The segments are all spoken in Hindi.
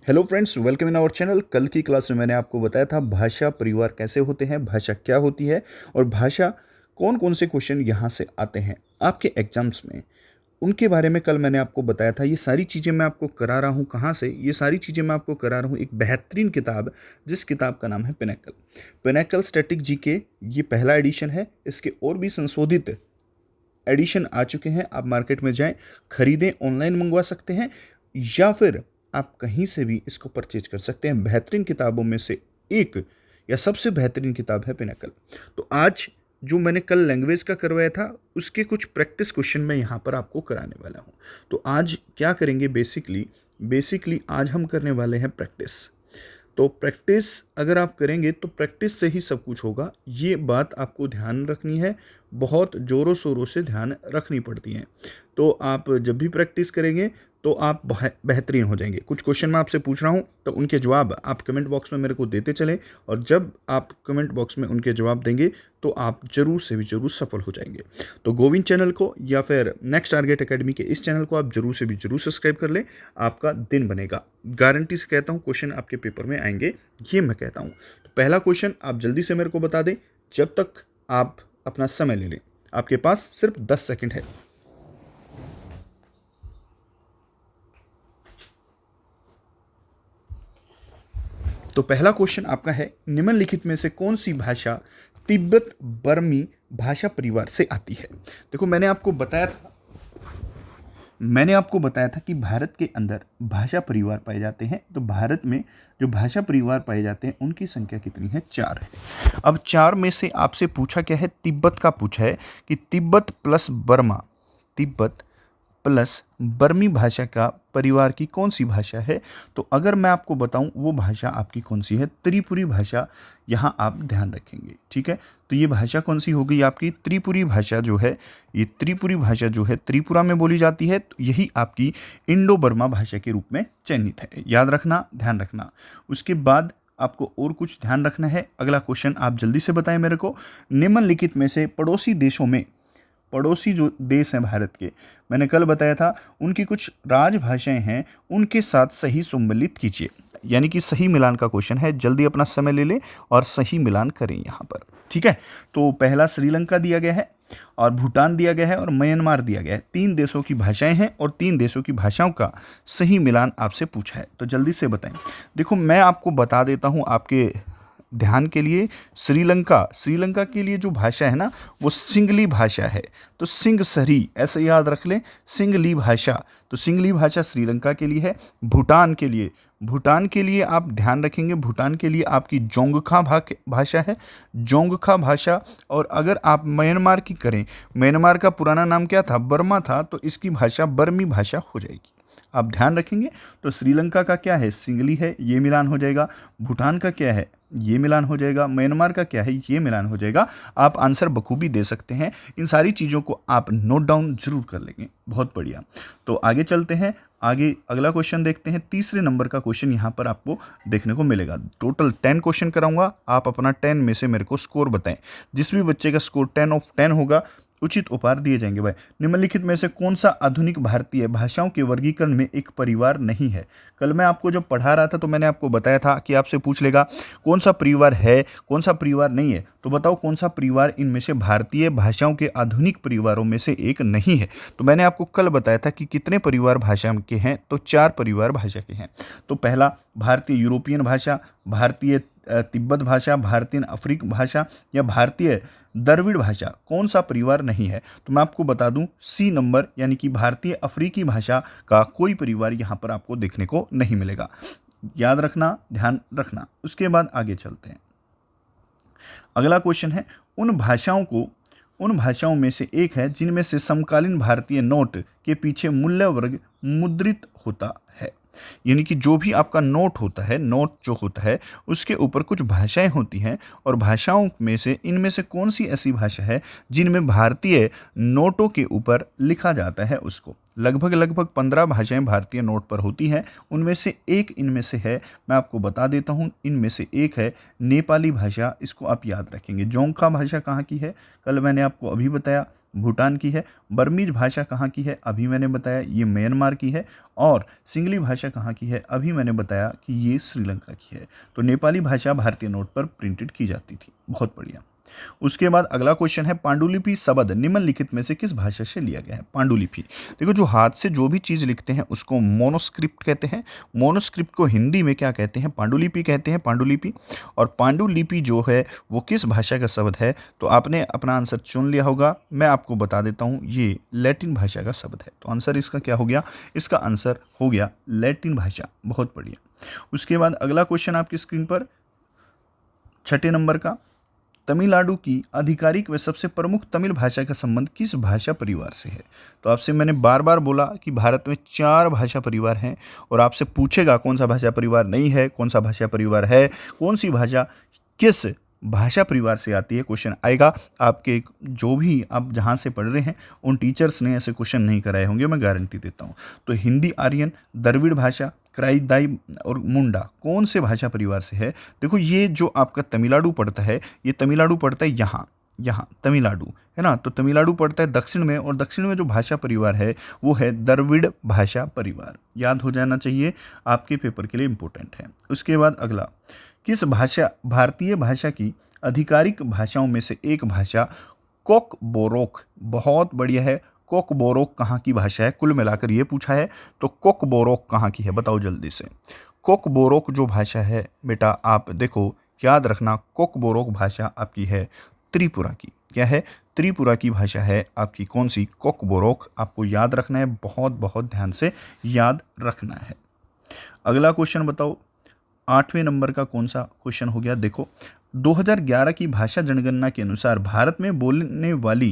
Hello friends, welcome in our channel. कल की क्लास में मैंने आपको बताया था भाषा परिवार कैसे होते हैं, भाषा क्या होती है और भाषा कौन कौन से क्वेश्चन यहाँ से आते हैं आपके एग्जाम्स में, उनके बारे में कल मैंने आपको बताया था। ये सारी चीज़ें मैं आपको करा रहा हूँ कहाँ से? ये सारी चीज़ें मैं आपको करा रहा हूँ एक बेहतरीन किताब, जिस किताब का नाम है पिनेकल। पिनेकल स्टैटिक जीके, ये पहला एडिशन है। इसके और भी संशोधित एडिशन आ चुके हैं। आप मार्केट में जाएं, खरीदें, ऑनलाइन मंगवा सकते हैं या फिर आप कहीं से भी इसको परचेज कर सकते हैं। बेहतरीन किताबों में से एक या सबसे बेहतरीन किताब है पिनेकल। तो आज जो मैंने कल लैंग्वेज का करवाया था, उसके कुछ प्रैक्टिस क्वेश्चन मैं यहाँ पर आपको कराने वाला हूँ। तो आज क्या करेंगे? बेसिकली आज हम करने वाले हैं प्रैक्टिस। तो प्रैक्टिस अगर आप करेंगे तो प्रैक्टिस से ही सब कुछ होगा, ये बात आपको ध्यान रखनी है। बहुत ज़ोरों शोरों से ध्यान रखनी पड़ती है। तो आप जब भी प्रैक्टिस करेंगे तो आप बेहतरीन हो जाएंगे। कुछ क्वेश्चन मैं आपसे पूछ रहा हूँ, तो उनके जवाब आप कमेंट बॉक्स में मेरे को देते चलें, और जब आप कमेंट बॉक्स में उनके जवाब देंगे तो आप जरूर से भी जरूर सफल हो जाएंगे। तो गोविंद चैनल को या फिर नेक्स्ट टारगेट एकेडमी के इस चैनल को आप जरूर से भी जरूर सब्सक्राइब कर लें। आपका दिन बनेगा, गारंटी से कहता हूँ। क्वेश्चन आपके पेपर में आएंगे, ये मैं कहता हूँ। तो पहला क्वेश्चन आप जल्दी से मेरे को बता दें, जब तक आप अपना समय ले लें। आपके पास सिर्फ 10 सेकंड है। तो पहला क्वेश्चन आपका है, निम्नलिखित में से कौन सी भाषा तिब्बत बर्मी भाषा परिवार से आती है? देखो, मैंने आपको बताया था कि भारत के अंदर भाषा परिवार पाए जाते हैं। तो भारत में जो भाषा परिवार पाए जाते हैं उनकी संख्या कितनी है? 4 है। अब 4 में से आपसे पूछा क्या है? तिब्बत का पूछा है कि तिब्बत प्लस बर्मी भाषा का परिवार की कौन सी भाषा है? तो अगर मैं आपको बताऊं वो भाषा आपकी कौन सी है? त्रिपुरी भाषा। यहाँ आप ध्यान रखेंगे, ठीक है। तो ये भाषा कौन सी हो गई आपकी? त्रिपुरी भाषा जो है, ये त्रिपुरी भाषा जो है त्रिपुरा में बोली जाती है। तो यही आपकी इंडो बर्मा भाषा के रूप में चयनित है। याद रखना, ध्यान रखना। उसके बाद आपको और कुछ ध्यान रखना है। अगला क्वेश्चन आप जल्दी से बताएं मेरे को, निम्नलिखित में से पड़ोसी जो देश हैं भारत के, मैंने कल बताया था, उनकी कुछ राजभाषाएं हैं, उनके साथ सही सम्मिलित कीजिए। यानी कि सही मिलान का क्वेश्चन है। जल्दी अपना समय ले लें और सही मिलान करें यहाँ पर, ठीक है। तो पहला श्रीलंका दिया गया है, और भूटान दिया गया है, और म्यांमार दिया गया है। 3 देशों की भाषाएं हैं और 3 देशों की भाषाओं का सही मिलान आपसे पूछा है। तो जल्दी से बताएं। देखो, मैं आपको बता देता हूँ आपके ध्यान के लिए। श्रीलंका के लिए जो भाषा है ना, वो सिंगली भाषा है। तो सिंगसरी ऐसे याद रख लें, सिंगली भाषा। तो सिंगली भाषा श्रीलंका के लिए है। भूटान के लिए आप ध्यान रखेंगे, भूटान के लिए आपकी जोंगखा भाषा है, जोंगखा भाषा। और अगर आप म्यांमार की करें, म्यांमार का पुराना नाम क्या था? बर्मा था। तो इसकी भाषा बर्मी भाषा हो जाएगी। आप ध्यान रखेंगे। तो श्रीलंका का क्या है? सिंगली है, ये मिलान हो जाएगा। भूटान का क्या है? ये मिलान हो जाएगा। म्यांमार का क्या है? ये मिलान हो जाएगा। आप आंसर बखूबी दे सकते हैं। इन सारी चीज़ों को आप नोट डाउन जरूर कर लेंगे। बहुत बढ़िया। तो आगे चलते हैं। आगे अगला क्वेश्चन देखते हैं। तीसरे नंबर का क्वेश्चन यहाँ पर आपको देखने को मिलेगा। टोटल 10 क्वेश्चन कराऊंगा। आप अपना 10 में से मेरे को स्कोर बताएं। जिस भी बच्चे का स्कोर 10 होगा, उचित उपहार दिए जाएंगे। भाई, निम्नलिखित में से कौन सा आधुनिक भारतीय भाषाओं के वर्गीकरण में एक परिवार नहीं है? कल मैं आपको जब पढ़ा रहा था तो मैंने आपको बताया था कि आपसे पूछ लेगा कौन सा परिवार है, कौन सा परिवार नहीं है। तो बताओ कौन सा परिवार इनमें से भारतीय भाषाओं के आधुनिक परिवारों में से एक नहीं है? तो मैंने आपको कल बताया था कि कितने परिवार भाषा के हैं। तो 4 परिवार भाषा के हैं। तो पहला, भारतीय यूरोपियन भाषा, भारतीय तिब्बत भाषा, भारतीय अफ्रीकी भाषा, या भारतीय द्रविड़ भाषा। कौन सा परिवार नहीं है? तो मैं आपको बता दूं, सी नंबर, यानी कि भारतीय अफ्रीकी भाषा का कोई परिवार यहाँ पर आपको देखने को नहीं मिलेगा। याद रखना, ध्यान रखना। उसके बाद आगे चलते हैं। अगला क्वेश्चन है, उन भाषाओं में से एक है जिनमें से समकालीन भारतीय नोट के पीछे मूल्य वर्ग मुद्रित होता है। यानी कि जो भी आपका नोट होता है, नोट जो होता है, उसके ऊपर कुछ भाषाएं होती हैं, और भाषाओं में से इनमें से कौन सी ऐसी भाषा है जिनमें भारतीय नोटों के ऊपर लिखा जाता है उसको? लगभग 15 भाषाएं भारतीय नोट पर होती हैं। उनमें से एक इनमें से है, मैं आपको बता देता हूं, इनमें से एक है नेपाली भाषा। इसको आप याद रखेंगे। जोंगखा भाषा कहाँ की है? कल मैंने आपको अभी बताया, भूटान की है। बर्मीज भाषा कहाँ की है, अभी मैंने बताया ये म्यांमार की है। और सिंगली भाषा कहाँ की है, अभी मैंने बताया कि ये श्रीलंका की है। तो नेपाली भाषा भारतीय नोट पर प्रिंटेड की जाती थी। बहुत बढ़िया। उसके बाद अगला क्वेश्चन है, पांडुलिपि शब्द निम्नलिखित में से किस भाषा से लिया गया है। पांडुलिपि, देखो जो हाथ से जो भी चीज़ लिखते हैं उसको मोनोस्क्रिप्ट कहते हैं। मोनोस्क्रिप्ट को हिंदी में क्या कहते हैं, पांडुलिपि कहते हैं, पांडुलिपि। और पांडुलिपि जो है वो किस भाषा का शब्द है, तो आपने अपना आंसर चुन लिया होगा। मैं आपको बता देता हूँ, ये लैटिन भाषा का शब्द है। तो आंसर इसका क्या हो गया, इसका आंसर हो गया लैटिन भाषा। बहुत बढ़िया। उसके बाद अगला क्वेश्चन आपकी स्क्रीन पर 6 नंबर का, तमिलनाडु की आधिकारिक व सबसे प्रमुख तमिल भाषा का संबंध किस भाषा परिवार से है। तो आपसे मैंने बार बार बोला कि भारत में 4 भाषा परिवार हैं, और आपसे पूछेगा कौन सा भाषा परिवार नहीं है, कौन सा भाषा परिवार है, कौन सी भाषा किस भाषा परिवार से आती है। क्वेश्चन आएगा आपके, जो भी आप जहाँ से पढ़ रहे हैं उन टीचर्स ने ऐसे क्वेश्चन नहीं कराए होंगे, मैं गारंटी देता हूँ। तो हिंदी आर्यन, द्रविड़ भाषा, क्राइदाई और मुंडा कौन से भाषा परिवार से है। देखो ये जो आपका तमिलनाडु पड़ता है, ये तमिलनाडु पड़ता है यहाँ तमिलनाडु है ना। तो तमिलनाडु पड़ता है दक्षिण में, और दक्षिण में जो भाषा परिवार है वो है द्रविड़ भाषा परिवार। याद हो जाना चाहिए, आपके पेपर के लिए इंपॉर्टेंट है। उसके बाद अगला, किस भाषा, भारतीय भाषा की आधिकारिक भाषाओं में से एक भाषा कोकबोरोक, बहुत बढ़िया है, कोकबोरोक कहाँ की भाषा है, कुल मिलाकर ये पूछा है। तो कोकबोरोक कहाँ की है, बताओ जल्दी से। कोकबोरोक जो भाषा है बेटा, आप देखो याद रखना, कोकबोरोक भाषा आपकी है त्रिपुरा की। क्या है, त्रिपुरा की भाषा है आपकी कौन सी, कोकबोरोक। आपको याद रखना है, बहुत बहुत ध्यान से याद रखना है। अगला क्वेश्चन बताओ, 8वें नंबर का कौन सा क्वेश्चन हो गया। देखो 2011 की भाषा जनगणना के अनुसार भारत में बोलने वाली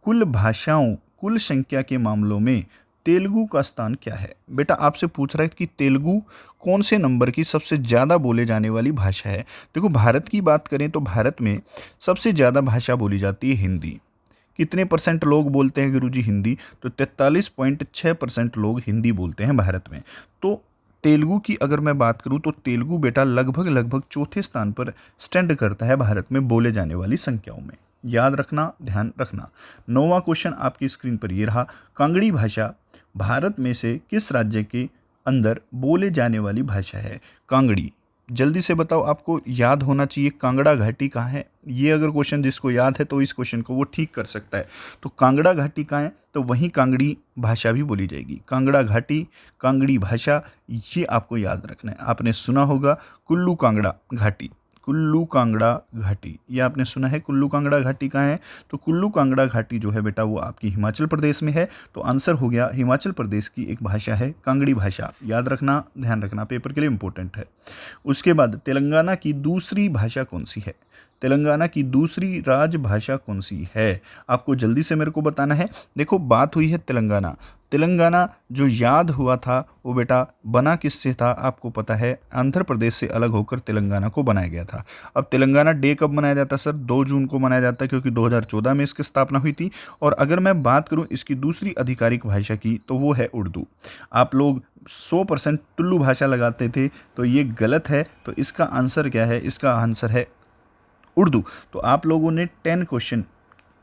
कुल भाषाओं, कुल संख्या के मामलों में तेलुगु का स्थान क्या है। बेटा आपसे पूछ रहा है कि तेलुगु कौन से नंबर की सबसे ज़्यादा बोले जाने वाली भाषा है। देखो भारत की बात करें तो भारत में सबसे ज़्यादा भाषा बोली जाती है हिंदी। कितने परसेंट लोग बोलते हैं गुरुजी हिंदी, तो 43.6% लोग हिंदी बोलते हैं भारत में। तो तेलुगु की अगर मैं बात करूं तो तेलुगु बेटा लगभग चौथे स्थान पर स्टैंड करता है भारत में बोले जाने वाली संख्याओं में। याद रखना, ध्यान रखना। 9वां क्वेश्चन आपकी स्क्रीन पर ये रहा, कांगड़ी भाषा भारत में से किस राज्य के अंदर बोले जाने वाली भाषा है। कांगड़ी, जल्दी से बताओ, आपको याद होना चाहिए कांगड़ा घाटी कहाँ है। ये अगर क्वेश्चन जिसको याद है तो इस क्वेश्चन को वो ठीक कर सकता है। तो कांगड़ा घाटी कहाँ है, तो वहीं कांगड़ी भाषा भी बोली जाएगी। कांगड़ा घाटी, कांगड़ी भाषा, ये आपको याद रखना है। आपने सुना होगा कुल्लू कांगड़ा घाटी, कुल्लू कांगड़ा घाटी, ये आपने सुना है। कुल्लू कांगड़ा घाटी कहाँ है, तो कुल्लू कांगड़ा घाटी जो है बेटा वो आपकी हिमाचल प्रदेश में है। तो आंसर हो गया हिमाचल प्रदेश की एक भाषा है कांगड़ी भाषा। याद रखना, ध्यान रखना, पेपर के लिए इंपॉर्टेंट है। उसके बाद तेलंगाना की दूसरी भाषा कौन सी है, तेलंगाना की दूसरी राजभाषा कौन सी है, आपको जल्दी से मेरे को बताना है। देखो बात हुई है तेलंगाना, तेलंगाना जो याद हुआ था वो बेटा बना किससे था, आपको पता है आंध्र प्रदेश से अलग होकर तेलंगाना को बनाया गया था। अब तेलंगाना डे कब मनाया जाता है सर, 2 जून को मनाया जाता है, क्योंकि 2014 में इसकी स्थापना हुई थी। और अगर मैं बात करूं इसकी दूसरी आधिकारिक भाषा की तो वो है उर्दू। आप लोग 100% टुल्लू भाषा लगाते थे, तो ये गलत है। तो इसका आंसर क्या है, इसका आंसर है उर्दू। तो आप लोगों ने 10 क्वेश्चन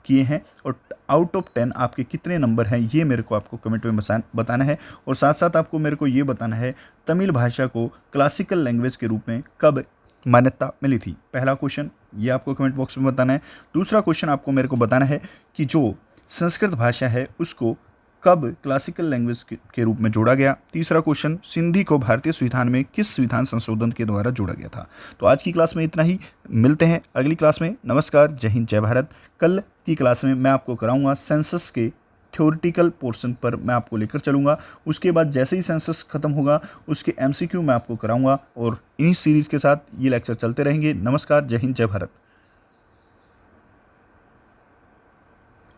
किए हैं, और आउट ऑफ 10 आपके कितने नंबर हैं ये मेरे को आपको कमेंट में बताना है। और साथ साथ आपको मेरे को ये बताना है तमिल भाषा को क्लासिकल लैंग्वेज के रूप में कब मान्यता मिली थी। पहला क्वेश्चन ये आपको कमेंट बॉक्स में बताना है। दूसरा क्वेश्चन आपको मेरे को बताना है कि जो संस्कृत भाषा है उसको कब क्लासिकल लैंग्वेज के रूप में जोड़ा गया। तीसरा क्वेश्चन, सिंधी को भारतीय संविधान में किस संविधान संशोधन के द्वारा जोड़ा गया था। तो आज की क्लास में इतना ही, मिलते हैं अगली क्लास में। नमस्कार, जय हिंद, जय भारत। कल की क्लास में मैं आपको कराऊंगा सेंसस के थ्योरेटिकल पोर्शन पर मैं आपको लेकर चलूँगा। उसके बाद जैसे ही सेंसस खत्म होगा उसके MCQ मैं आपको कराऊँगा, और इन्हीं सीरीज़ के साथ ये लेक्चर चलते रहेंगे। नमस्कार, जय हिंद, जय भारत।